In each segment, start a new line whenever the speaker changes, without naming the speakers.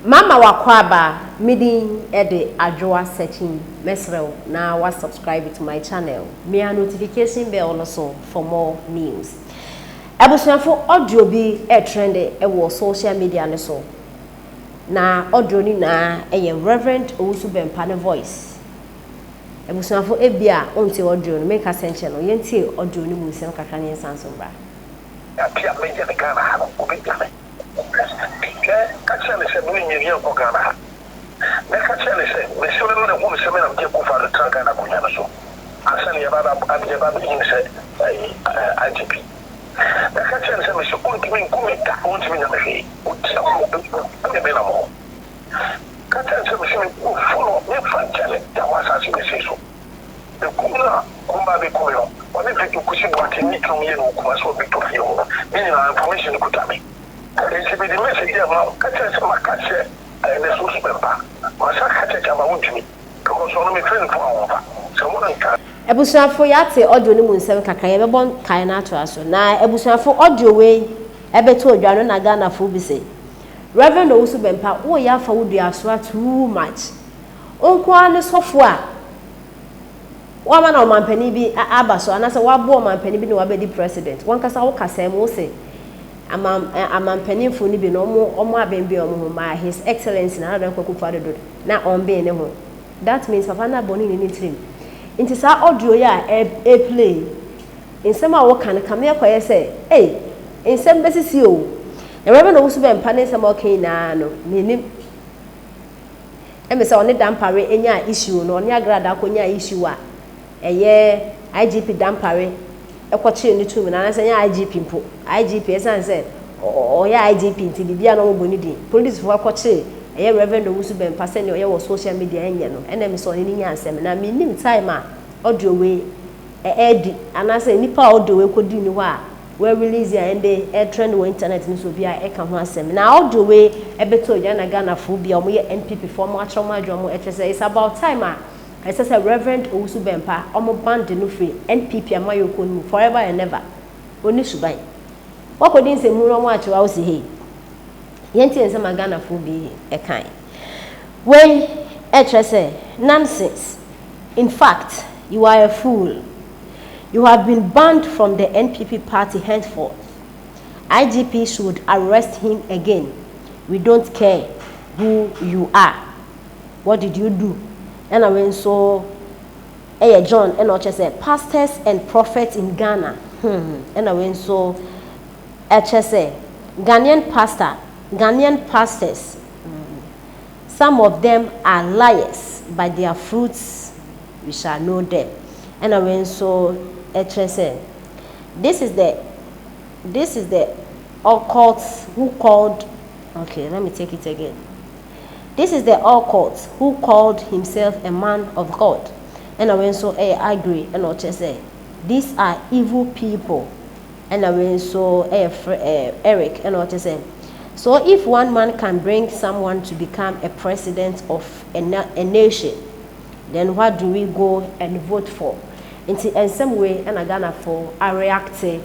Mama wakwaba midi ede adwoa searching mesrel na wa subscribe to my channel. Me a notification bell also for more news. Abusuafo audio bi trend e social media ne so. Na audio ni na Reverend Owusu Bempah ne voice. Abusuafo ebia onti audio no make attention no yenti audio ni mu nsem kakra ne nsanso bra.
Ya pia meje de Ghana ha no obetame. Catching the same in your Ghana. The catching the same, the children of the woman seven of the Kufa, the Tanka and Akunyanaso. I send you about Abdabab said IGP. The catching the same is going to be Kumita, won't mean a machine, which is a Benamo. Catching the same full of new franchise, that was as you say so. The Kuna, Kumbabi Kuyo, what if you could see what in Nikom Yeno Kumaso Victorio, meaning our information could have me. It's a bit of message here now. Catch my catch and the social Bempah. My son catch about me because only me friend for over. Someone can.
Ebusuafo yate audio ni mu nsem kakra ye bebon kan na to aso na ebusuafo audio we ebeto odwa no na Ghana fo bi se Reverend Owusu Bempah wo ya fa wudu aso too much onko ane sofo a wa ma na o mampani bi abaso anase wa bo o mampani bi ne wa be di president wankasa wo kasa mo se amam penifo ni bi no omo abembe omo ma his excellency na na kwaku fado do na onbe ne ho that means papa na boni ni trim nti sa audio ya e play nsem a wo kan kam yakoye say nsem besisi o e Reverend Owusu Bempah ne nsem o kan na no menim me say oni dampare enya issue no oni agrada akonya issue a eye IGP dampare ekwoche ni tumi na say nya IGP mpo IGP esan say oya IGP nti bibia no mboni din police fo akwoche eye Reverend Owusu Bempah say ne oye wo social media enye no ena me so ni nya asem na me nim time a audio we edi ana say nipa audio we kodi ni ho a we release ya ende e trend wo internet ni so bia e ka ho asem na audio we ebeto ya na Ghana fo bia mo ye NPP form atro ma adwo mo e say it's about time a I say Reverend Owusu Bempah omo band no free NPP amayoko no forever and never oni suban wakodi nsemu no mo achewa o si he yenti nsema Ghana fo bi e kan when say nonsense. In fact, you are a fool. You have been banned from the NPP party henceforth. IGP should arrest him again. We don't care who you are. What did you do? And I went so John and I said pastors and prophets in Ghana. And I went so say Ghanian pastors. Some of them are liars, by their fruits we shall know them. And I went so say this is the occult who called. Okay, let me take it again. This is the occult who called himself a man of God. And I went so I agree. And I say these are evil people. And I went so Eric. And I say so if one man can bring someone to become a president of a nation, then what do we go and vote for? In some way, and I Ghana for I reacted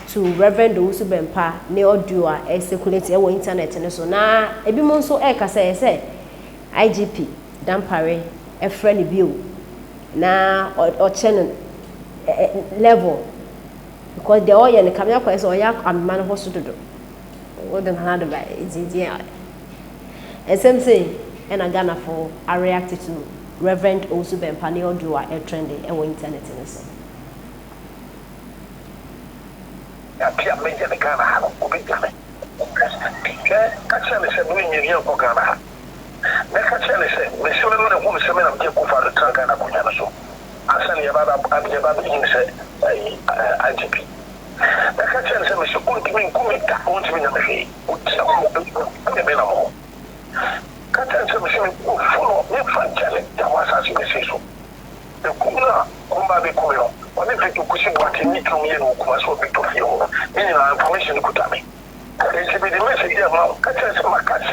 to Reverend Owusu Bempah ne audio a circulate e internet ne so na ebi mo so Ay3ka say IGP dampare e friend bi o na o channel level because the oil ne kamya kwa so oya amman ho so dodo what dem had by easy and same say and I Ghana for I reacted to Reverend Owusu Bempah ne audio a trending e internet ne so
Ya pia meje de Ghana ha no obetame. Catching the same in your Ghana ha. The catching the same, the children of the woman seven of the Kufa, the Tanka and Akunyanaso. I send you about Abdabab said IGP. The catching the same is going to be Kumita, won't mean a machine, which is a Benamo. Catching the same full of new franchise, that was as you say so. The Kuna, Kumbabi Kuyo, what if you could see what in Nikom Yeno Kumaso Victorio, meaning our information could have me. It's a bit of message here now. Catch my catch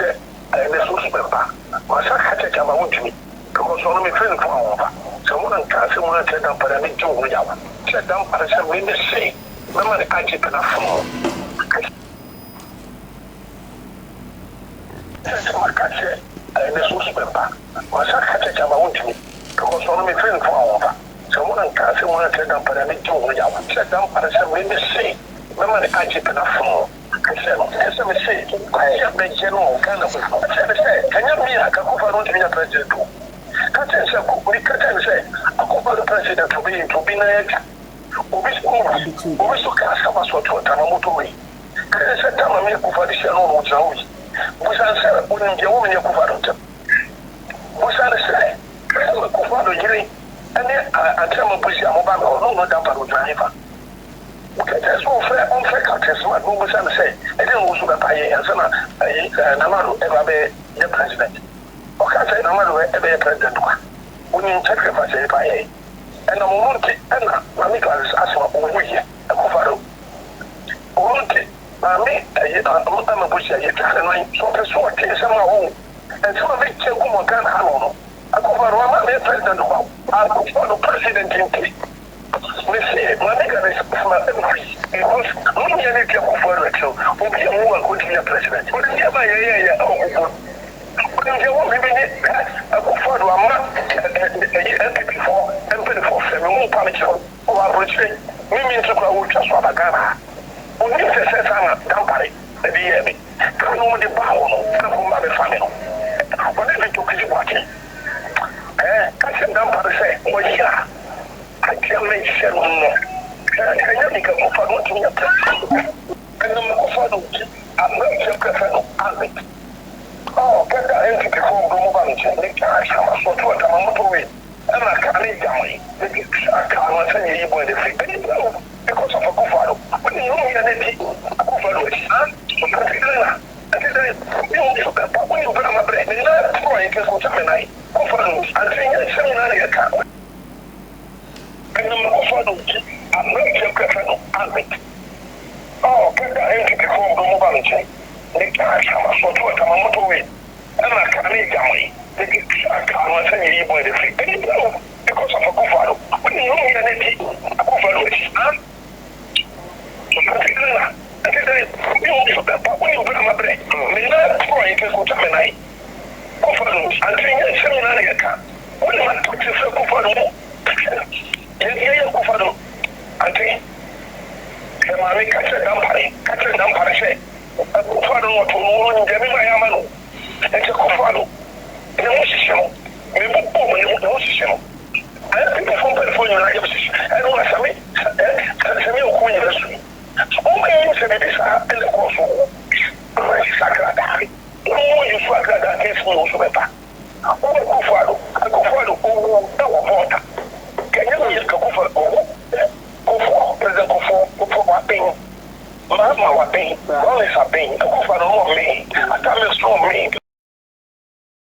and the social Bempah. My son catch about me because only me friend for over. Someone can say one said down for a big job. Said down for a some women say, Mamma, I keep enough. Sɛ maka kyɛ ne so so Bempah masa ka kyɛ kyɛ ma wontumi because ɔno me friend fo a wɔba sɛ mo nka sɛ mo nka Dampare ne gye wo yawo sɛ Dampare sɛ me se mɛma ne agye pena fo sɛ me se ayɛ bɛgye no Ghana sɛ me sɛ kanya mi a kakofa no ntumi nya president o ka kyɛ sɛ kukuri ka kyɛ sɛ akofa no president obi yɛ ntobi na yɛgya obi so ka asɛm asɔto ɔtama moto yi ka kyɛ sɛ tama me akufa de hyɛ no ɔno gyina wo yi busan sɛ wonim deɛ wo me ne akufa do ntam busan sɛ kɛsɛ akufa do yere ɛne antɛma busi a moba no ɔno no Dampare odwane fa wokɛkyɛ sɛ ɔmfrɛ captain smart no busan sɛ ɛdɛ no wo so bɛpa yɛ ɛnsɛ na Namado ɛba bɛyɛ president ɔka sɛ Namado ɛbɛyɛ president kwa wonim sacrifice ɛpa yɛ ɛna mo nti ɛna mame Gladys asɛm ɔwu yɛ akufa do ɔno nti mame ama busi ayɛ tware no so ɔpɛ so ɔte sɛm a wɔwo ɛnsɛm a bɛkyɛ gu mɔ Ghana ha no akufa do ama bɛyɛ president kwa akufa do president nti we say mame Gladys asɛm ɛmfiri because monyɛ ne tia akufa do akyɛw obi a mu a kɔntumi president wode deɛ ma yɛyɛyɛ ɔkoko wode deɛ wɔ bibɛnye akufa do ama MPP4 MPP4 fɛ me mu mpa me kyerɛw ɔwɔ aborɔkyerɛ mimi nso kora wɔtwa so aba Ghana ha oni sɛ saa na Dampare ɛde yɛ me ka no de baa wɔ no na ko mma bɛfa me no ɔne de tokisi boakye ka kyɛ Dampare sɛ wɔyi a akyɛ me hyɛ no no ɛnyɛ de ka kofa no ntumi yɛ ɛnam kofa no amerɛkyɛ kɛfɛ no ame kɛda NPP4 do mu ba no kyɛ ne ka ahyɛma so to ɔtama moto wei ɛna ka ne gyamai ne aka no sɛ nyɛ yi bɔ ɛde firi because of Akufo-Addo. When you know that Akufo-Addo is when you put on my bread, and not trying to go to Menai, Akufo-Addo, and saying a seminary account. And the Akufo-Addo, I'm not your preference, I'm it. Get the entity before the mobile chain. They can't have a sort of a motor way. And I can't eat Jamai. They can't send you by the free. Because of Akufo-Addo. When you know that Akufo-Addo is when you put on my bread, may not try to go to Menai. Akufo-Addo, and saying a seminary account. When I took to Akufo-Addo, Akufo-Addo, and saying, I catch a Dampare, say, Akufo-Addo, to know Jemima Yamano, and Akufo-Addo, in the position, maybe in the position. I have people from California, I don't want to say, Queen. Oh, my name is Bempah, and the course of Ay3ka. No, you swag that against me, Bempah. Akufo-Addo, water. Can you use Akufo-Addo? President Akufo was paying. Mama was paying. All is a paying. Akufo-Addo, me. I tell you, strong me.